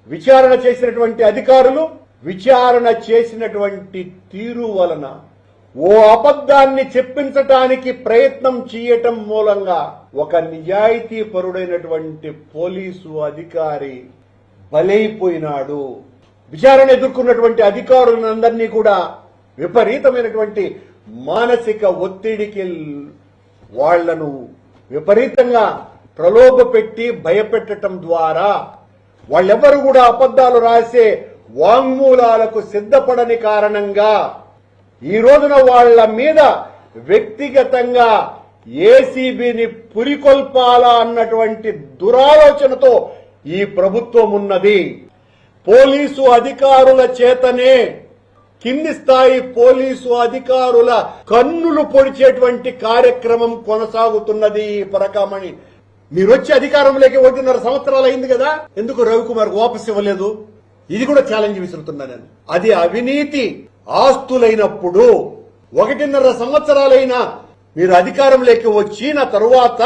విచారణ చేసినటువంటి అధికారులు విచారణ చేసినటువంటి తీరు వలన ఓ అబద్ధాన్ని చెప్పించటానికి ప్రయత్నం చేయటం మూలంగా ఒక నిజాయితీ పరుడైనటువంటి పోలీసు అధికారి బలైపోయినాడు. విచారణ ఎదుర్కొన్నటువంటి అధికారులందరినీ కూడా విపరీతమైనటువంటి మానసిక ఒత్తిడికి వాళ్లను విపరీతంగా ప్రలోభపెట్టి భయపెట్టడం ద్వారా వాళ్ళెవరు కూడా అబద్ధాలు రాసే వాంగ్మూలాలకు సిద్ధపడని కారణంగా ఈ రోజున వాళ్ల మీద వ్యక్తిగతంగా ఏసీబీని పురికొల్పాలా అన్నటువంటి దురాలోచనతో ఈ ప్రభుత్వం ఉన్నది. పోలీసు అధికారుల చేతనే కింది స్థాయి పోలీసు అధికారుల కన్నులు పొడిచేటువంటి కార్యక్రమం కొనసాగుతున్నది. పరకామణి మీరొచ్చి అధికారంలోకి 1.5 సంవత్సరాలు అయింది కదా, ఎందుకు రవికుమార్ వాపసు ఇవ్వలేదు? ఇది కూడా ఛాలెంజ్ విసురుతున్నా నేను. అది అవినీతి ఆస్తులైనప్పుడు 1.5 సంవత్సరాలైనా మీరు అధికారంలోకి వచ్చిన తరువాత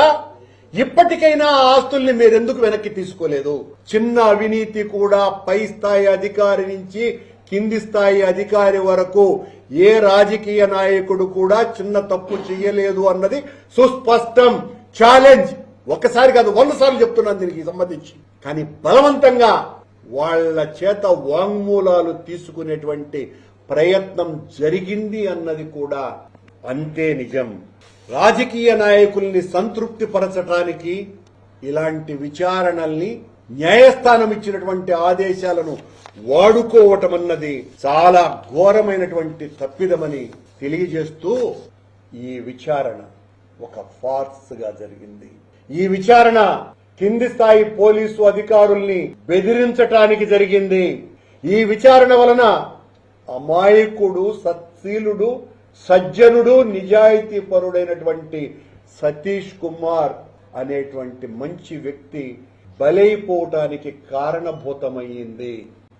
ఇప్పటికైనా ఆ ఆస్తుల్ని మీరెందుకు వెనక్కి తీసుకోలేదు? చిన్న అవినీతి కూడా పై స్థాయి అధికారి నుంచి కింది స్థాయి అధికారి వరకు ఏ రాజకీయ నాయకుడు కూడా చిన్న తప్పు చేయలేదు అన్నది సుస్పష్టం. ఛాలెంజ్ ఒక్కసారి కాదు 100 సార్లు చెప్తున్నాను దీనికి సంబంధించి. కానీ బలవంతంగా వాళ్ల చేత వాంగ్మూలాలు తీసుకునేటువంటి ప్రయత్నం జరిగింది అన్నది కూడా అంతే నిజం. రాజకీయ నాయకుల్ని సంతృప్తి పరచడానికి ఇలాంటి విచారణల్ని న్యాయస్థానం ఇచ్చినటువంటి ఆదేశాలను వాడుకోవటం అన్నది చాలా ఘోరమైనటువంటి తప్పిదమని తెలియజేస్తూ ఈ విచారణ ఒక ఫార్స్ గా జరిగింది. ఈ విచారణ కింది స్థాయి పోలీసు అధికారుల్ని బెదిరించటానికి జరిగింది. ఈ విచారణ వలన అమాయకుడు, సత్శీలుడు, సజ్జనుడు, నిజాయితీ పరుడైనటువంటి సతీష్ కుమార్ అనేటువంటి మంచి వ్యక్తి బలైపోవటానికి కారణభూతమయ్యింది.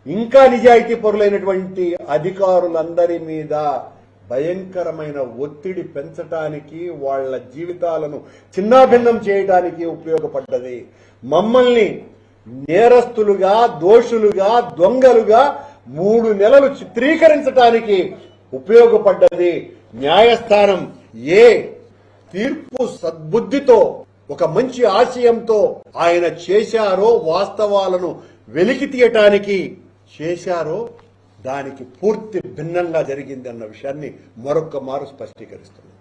ఇంకా నిజాయితీ పరులైనటువంటి అధికారులందరి మీద భయంకరమైన ఒత్తిడి పెంచటానికి, వాళ్ల జీవితాలను చిన్నాభిన్నం చేయడానికి ఉపయోగపడ్డది. మమ్మల్ని నేరస్తులుగా, దోషులుగా, దొంగలుగా 3 నెలలు చిత్రీకరించడానికి ఉపయోగపడ్డది. న్యాయస్థానం ఏ తీర్పు సద్బుద్ధితో, ఒక మంచి ఆశయంతో ఆయన చేశారో, వాస్తవాలను వెలికి తీయటానికి చేశారో, దానికి పూర్తి భిన్నంగా జరిగింది అన్న విషయాన్ని మరొక్క మారు స్పష్టీకరిస్తుంది.